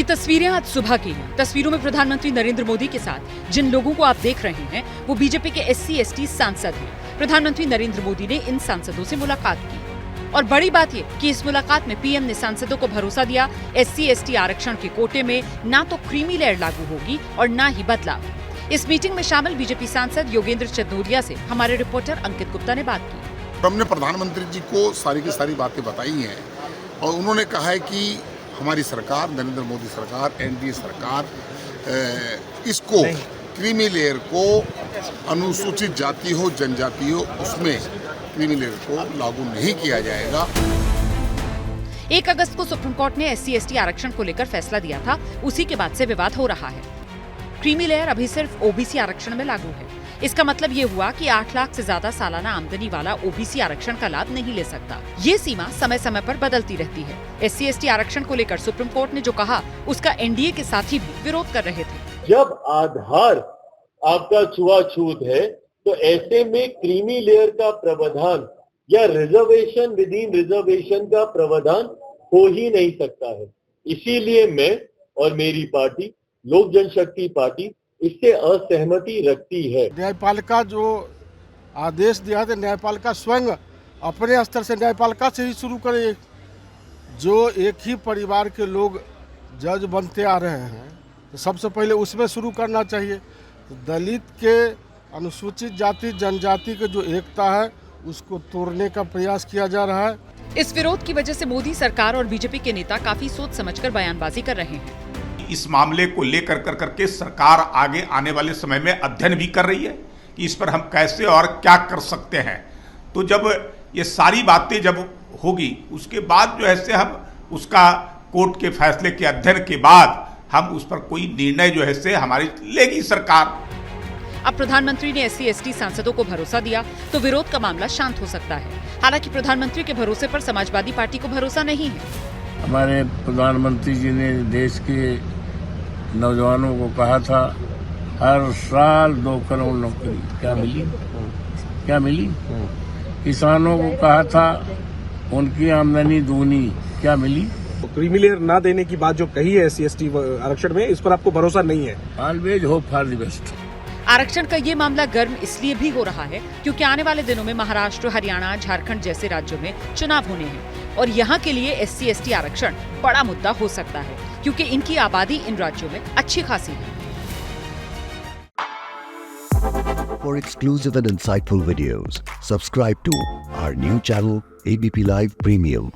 तस्वीरें आज सुबह की हैं। तस्वीरों में प्रधानमंत्री नरेंद्र मोदी के साथ जिन लोगों को आप देख रहे हैं वो बीजेपी के SC/ST सांसद हैं। प्रधानमंत्री नरेंद्र मोदी ने इन सांसदों से मुलाकात की और बड़ी बात ये कि इस मुलाकात में पीएम ने सांसदों को भरोसा दिया SC/ST आरक्षण के कोटे में ना तो क्रीमी लेयर लागू होगी और ना ही बदलाव। इस मीटिंग में शामिल बीजेपी सांसद योगेंद्र चंदोलिया से हमारे रिपोर्टर अंकित गुप्ता ने बात की। हमने प्रधानमंत्री जी को सारी की सारी बातें बताई हैं और उन्होंने कहा है कि हमारी सरकार, नरेंद्र मोदी सरकार, NDA सरकार इसको क्रीमी लेयर को, अनुसूचित जाति हो जनजाति हो, उसमें क्रीमी लेयर को लागू नहीं किया जाएगा। 1 अगस्त को सुप्रीम कोर्ट ने SC/ST आरक्षण को लेकर फैसला दिया था। उसी के बाद से विवाद हो रहा है। क्रीमी लेयर अभी सिर्फ OBC आरक्षण में लागू है। इसका मतलब ये हुआ कि 8 लाख से ज्यादा सालाना आमदनी वाला OBC आरक्षण का लाभ नहीं ले सकता। ये सीमा समय समय पर बदलती रहती है। SC/ST आरक्षण को लेकर सुप्रीम कोर्ट ने जो कहा उसका NDA के साथी भी विरोध कर रहे थे। जब आधार आपका छुआछूत है तो ऐसे में क्रीमी लेयर का प्रावधान या रिजर्वेशन विद इन रिजर्वेशन का प्रावधान हो ही नहीं सकता है। इसीलिए मैं और मेरी पार्टी लोक जनशक्ति पार्टी इससे असहमति रखती है। न्यायपालिका जो आदेश दिया है न्यायपालिका स्वयं अपने स्तर से न्यायपालिका से ही शुरू करे। जो एक ही परिवार के लोग जज बनते आ रहे हैं तो सबसे पहले उसमें शुरू करना चाहिए। तो दलित के, अनुसूचित जाति जनजाति के जो एकता है उसको तोड़ने का प्रयास किया जा रहा है। इस विरोध की वजह से मोदी सरकार और बीजेपी के नेता काफी सोच समझकर बयानबाजी कर रहे हैं। इस मामले को लेकर करके सरकार आगे आने वाले समय में अध्ययन भी कर रही है कि इस पर हम कैसे और क्या कर सकते हैं। तो जब ये सारी बातें जब होगी उसके बाद जो है से हम उसका कोर्ट के फैसले के अध्ययन के बाद हम उस पर कोई निर्णय जो है से हमारी लेगी सरकार। अब प्रधानमंत्री ने SC/ST सांसदों को भरोसा दिया तो विरोध का मामला शांत हो सकता है। हालांकि प्रधानमंत्री के भरोसे पर समाजवादी पार्टी को भरोसा नहीं है। हमारे प्रधानमंत्री जी ने देश के नौजवानों को कहा था हर साल 2 करोड़ नौकरी, क्या मिली? किसानों को कहा था उनकी आमदनी दूनी, क्या मिली? क्रीमी लेयर ना देने की बात जो कही है SC/ST आरक्षण में, इस पर आपको भरोसा नहीं है? Always hope for the best. आरक्षण का ये मामला गर्म इसलिए भी हो रहा है क्योंकि आने वाले दिनों में महाराष्ट्र, हरियाणा, झारखंड जैसे राज्यों में चुनाव होने हैं और यहाँ के लिए SC/ST आरक्षण बड़ा मुद्दा हो सकता है क्योंकि इनकी आबादी इन राज्यों में अच्छी खासी है। For exclusive and insightful videos, subscribe to our new channel ABP Live Premium.